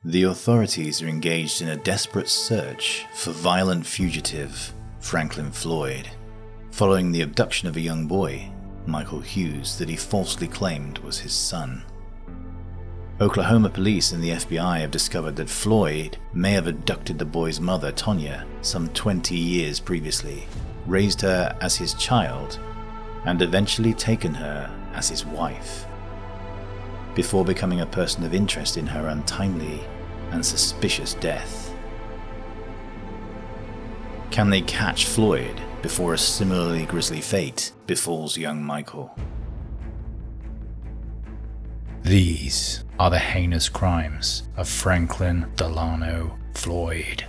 The authorities are engaged in a desperate search for violent fugitive Franklin Floyd, following the abduction of a young boy, Michael Hughes, that he falsely claimed was his son. Oklahoma police and the FBI have discovered that Floyd may have abducted the boy's mother, Tonya, some 20 years previously, raised her as his child, and eventually taken her as his wife, before becoming a person of interest in her untimely and suspicious death. Can they catch Floyd before a similarly grisly fate befalls young Michael? These are the heinous crimes of Franklin Delano Floyd.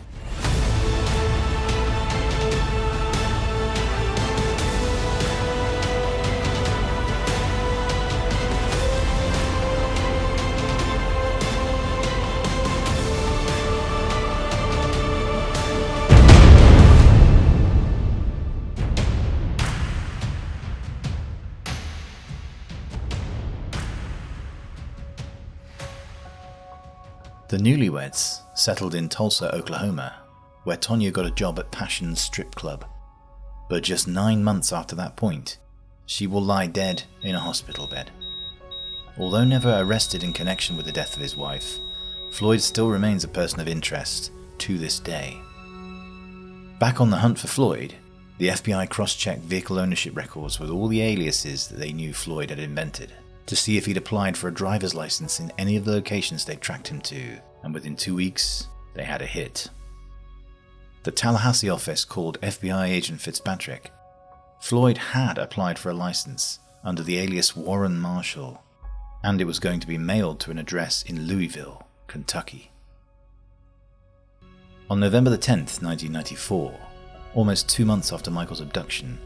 The newlyweds settled in Tulsa, Oklahoma, where Tonya got a job at Passion's strip club. But just 9 months after that point, she will lie dead in a hospital bed. Although never arrested in connection with the death of his wife, Floyd still remains a person of interest to this day. Back on the hunt for Floyd, the FBI cross-checked vehicle ownership records with all the aliases that they knew Floyd had invented, to see if he'd applied for a driver's license in any of the locations they'd tracked him to, and within 2 weeks, they had a hit. The Tallahassee office called FBI Agent Fitzpatrick. Floyd had applied for a license under the alias Warren Marshall, and it was going to be mailed to an address in Louisville, Kentucky. On November the 10th, 1994, almost 2 months after Michael's abduction,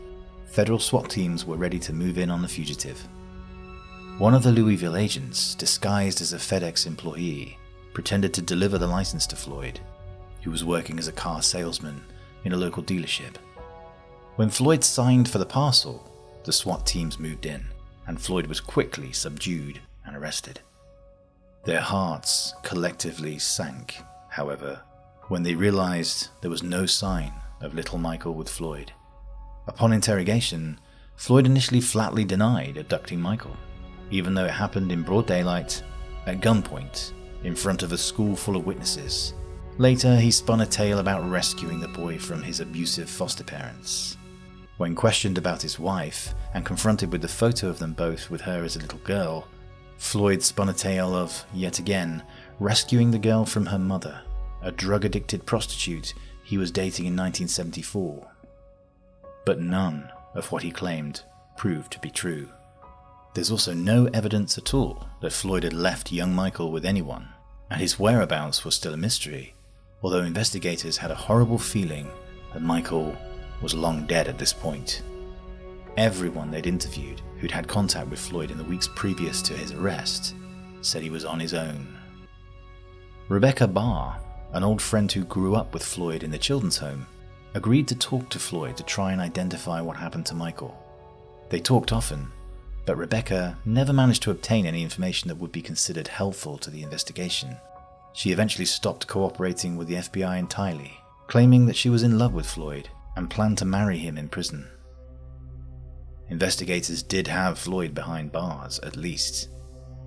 federal SWAT teams were ready to move in on the fugitive. One of the Louisville agents, disguised as a FedEx employee, pretended to deliver the license to Floyd, who was working as a car salesman in a local dealership. When Floyd signed for the parcel, the SWAT teams moved in, and Floyd was quickly subdued and arrested. Their hearts collectively sank, however, when they realized there was no sign of little Michael with Floyd. Upon interrogation, Floyd initially flatly denied abducting Michael, even though it happened in broad daylight, at gunpoint, in front of a school full of witnesses. Later, he spun a tale about rescuing the boy from his abusive foster parents. When questioned about his wife, and confronted with the photo of them both with her as a little girl, Floyd spun a tale of, yet again, rescuing the girl from her mother, a drug-addicted prostitute he was dating in 1974. But none of what he claimed proved to be true. There's also no evidence at all that Floyd had left young Michael with anyone, and his whereabouts was still a mystery, although investigators had a horrible feeling that Michael was long dead at this point. Everyone they'd interviewed who'd had contact with Floyd in the weeks previous to his arrest said he was on his own. Rebecca Barr, an old friend who grew up with Floyd in the children's home, agreed to talk to Floyd to try and identify what happened to Michael. They talked often, but Rebecca never managed to obtain any information that would be considered helpful to the investigation. She eventually stopped cooperating with the FBI entirely, claiming that she was in love with Floyd and planned to marry him in prison. Investigators did have Floyd behind bars, at least,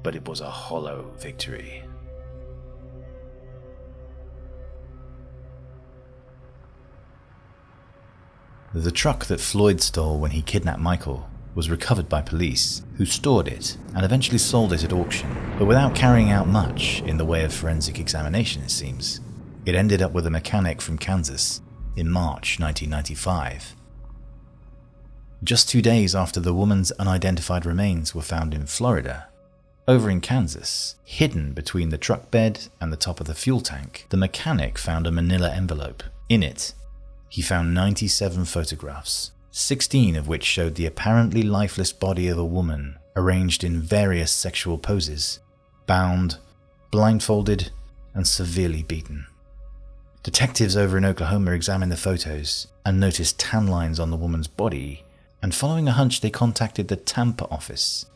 but it was a hollow victory. The truck that Floyd stole when he kidnapped Michael was recovered by police, who stored it and eventually sold it at auction, but without carrying out much in the way of forensic examination, it seems. It ended up with a mechanic from Kansas in March 1995. Just 2 days after the woman's unidentified remains were found in Florida, over in Kansas, hidden between the truck bed and the top of the fuel tank, the mechanic found a manila envelope. In it, he found 97 photographs, 16 of which showed the apparently lifeless body of a woman arranged in various sexual poses, bound, blindfolded, and severely beaten. Detectives over in Oklahoma examined the photos and noticed tan lines on the woman's body, and following a hunch they contacted the Tampa office,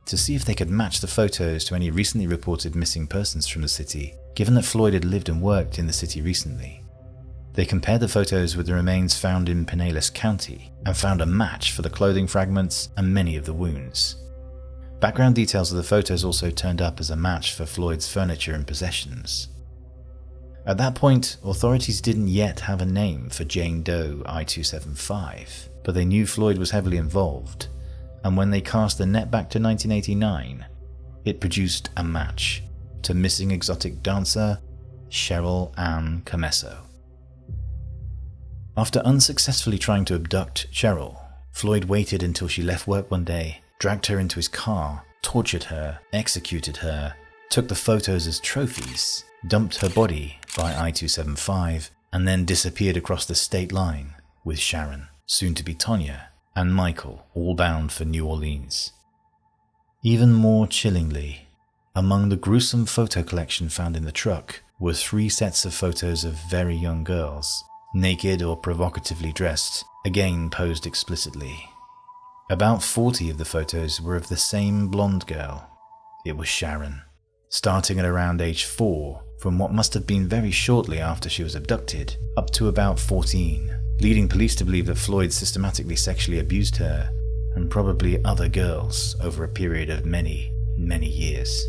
to see if they could match the photos to any recently reported missing persons from the city, given that Floyd had lived and worked in the city recently. They compared the photos with the remains found in Pinellas County and found a match for the clothing fragments and many of the wounds. Background details of the photos also turned up as a match for Floyd's furniture and possessions. At that point, authorities didn't yet have a name for Jane Doe I-275, but they knew Floyd was heavily involved, and when they cast the net back to 1989, it produced a match to missing exotic dancer Cheryl Ann Camesso. After unsuccessfully trying to abduct Cheryl, Floyd waited until she left work one day, dragged her into his car, tortured her, executed her, took the photos as trophies, dumped her body by I-275, and then disappeared across the state line with Sharon, soon to be Tonya, and Michael, all bound for New Orleans. Even more chillingly, among the gruesome photo collection found in the truck were 3 sets of photos of very young girls, naked or provocatively dressed, again posed explicitly. About 40 of the photos were of the same blonde girl. It was Sharon, starting at around age 4, from what must have been very shortly after she was abducted, up to about 14, leading police to believe that Floyd systematically sexually abused her, and probably other girls, over a period of many, many years.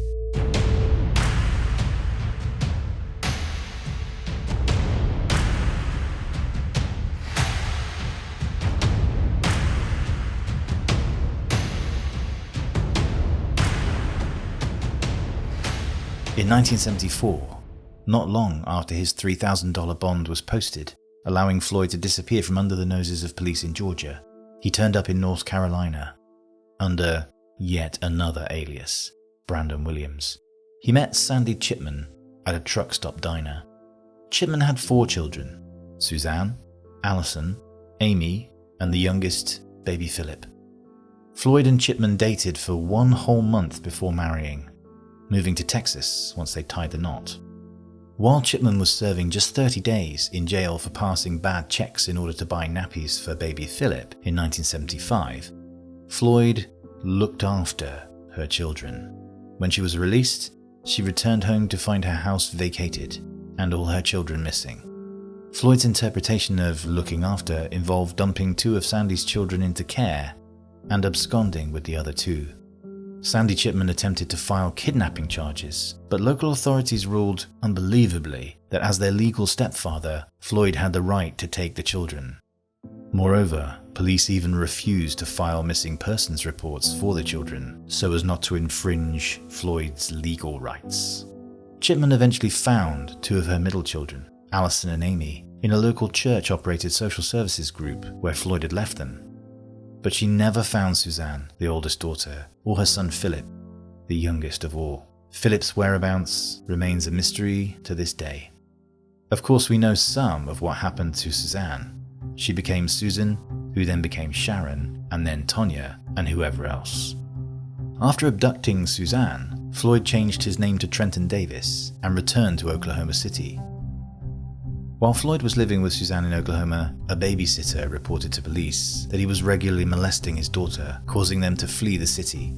In 1974, not long after his $3,000 bond was posted, allowing Floyd to disappear from under the noses of police in Georgia, he turned up in North Carolina under yet another alias, Brandon Williams. He met Sandy Chipman at a truck stop diner. Chipman had 4 children: Suzanne, Allison, Amy, and the youngest, baby Philip. Floyd and Chipman dated for 1 whole month before marrying, moving to Texas once they tied the knot. While Chipman was serving just 30 days in jail for passing bad checks in order to buy nappies for baby Philip in 1975, Floyd looked after her children. When she was released, she returned home to find her house vacated and all her children missing. Floyd's interpretation of looking after involved dumping 2 of Sandy's children into care and absconding with the other 2. Sandy Chipman attempted to file kidnapping charges, but local authorities ruled, unbelievably, that as their legal stepfather, Floyd had the right to take the children. Moreover, police even refused to file missing persons reports for the children, so as not to infringe Floyd's legal rights. Chipman eventually found 2 of her middle children, Allison and Amy, in a local church-operated social services group where Floyd had left them. But she never found Suzanne, the oldest daughter, or her son Philip, the youngest of all. Philip's whereabouts remains a mystery to this day. Of course, we know some of what happened to Suzanne. She became Susan, who then became Sharon, and then Tonya, and whoever else. After abducting Suzanne, Floyd changed his name to Trenton Davis and returned to Oklahoma City. While Floyd was living with Suzanne in Oklahoma, a babysitter reported to police that he was regularly molesting his daughter, causing them to flee the city.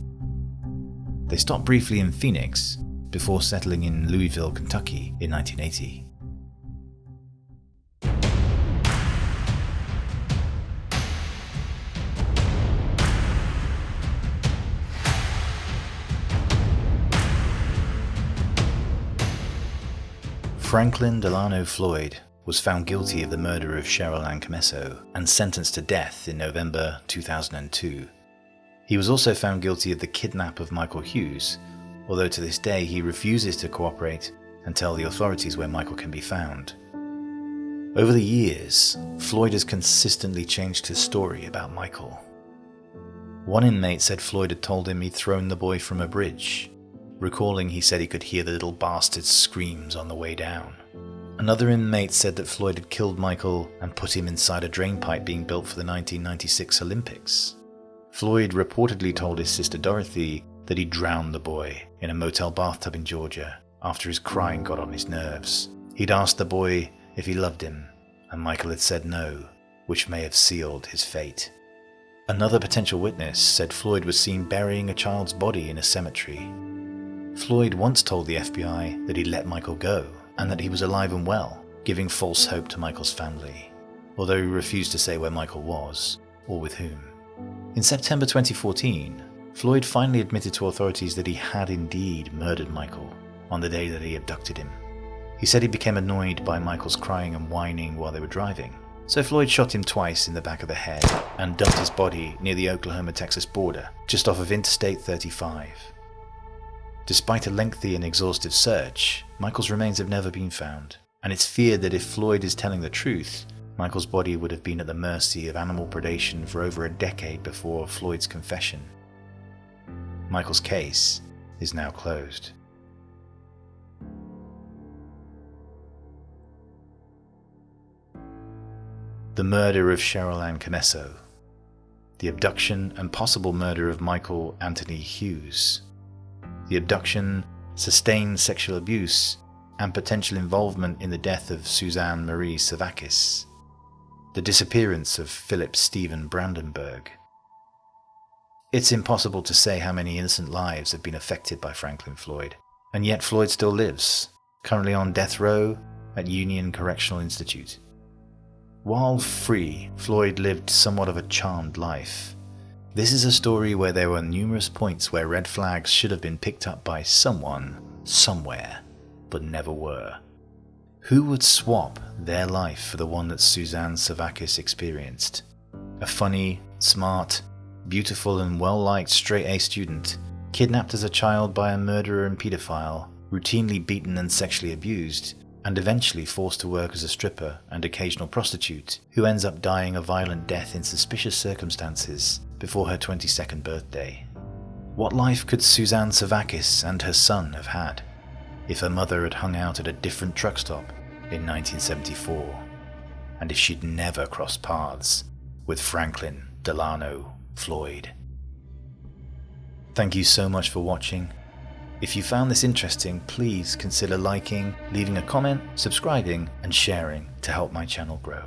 They stopped briefly in Phoenix before settling in Louisville, Kentucky in 1980. Franklin Delano Floyd was found guilty of the murder of Cheryl Ann Camesso and sentenced to death in November 2002. He was also found guilty of the kidnap of Michael Hughes, although to this day he refuses to cooperate and tell the authorities where Michael can be found. Over the years, Floyd has consistently changed his story about Michael. One inmate said Floyd had told him he'd thrown the boy from a bridge, recalling he said he could hear the little bastard's screams on the way down. Another inmate said that Floyd had killed Michael and put him inside a drainpipe being built for the 1996 Olympics. Floyd reportedly told his sister Dorothy that he drowned the boy in a motel bathtub in Georgia after his crying got on his nerves. He'd asked the boy if he loved him, and Michael had said no, which may have sealed his fate. Another potential witness said Floyd was seen burying a child's body in a cemetery. Floyd once told the FBI that he let Michael go and that he was alive and well, giving false hope to Michael's family, although he refused to say where Michael was or with whom. In September 2014, Floyd finally admitted to authorities that he had indeed murdered Michael on the day that he abducted him. He said he became annoyed by Michael's crying and whining while they were driving, so Floyd shot him twice in the back of the head and dumped his body near the Oklahoma-Texas border, just off of Interstate 35. Despite a lengthy and exhaustive search, Michael's remains have never been found, and it's feared that if Floyd is telling the truth, Michael's body would have been at the mercy of animal predation for over a decade before Floyd's confession. Michael's case is now closed. The murder of Cheryl Ann Canesso. The abduction and possible murder of Michael Anthony Hughes. The abduction, sustained sexual abuse, and potential involvement in the death of Suzanne Marie Savakis. The disappearance of Philip Stephen Brandenburg. It's impossible to say how many innocent lives have been affected by Franklin Floyd, and yet Floyd still lives, currently on death row at Union Correctional Institute. While free, Floyd lived somewhat of a charmed life. This is a story where there were numerous points where red flags should have been picked up by someone, somewhere, but never were. Who would swap their life for the one that Suzanne Savakis experienced? A funny, smart, beautiful and well-liked straight-A student, kidnapped as a child by a murderer and paedophile, routinely beaten and sexually abused, and eventually forced to work as a stripper and occasional prostitute, who ends up dying a violent death in suspicious circumstances before her 22nd birthday. What life could Suzanne Savakis and her son have had if her mother had hung out at a different truck stop in 1974, and if she'd never crossed paths with Franklin Delano Floyd? Thank you so much for watching. If you found this interesting, please consider liking, leaving a comment, subscribing, and sharing to help my channel grow.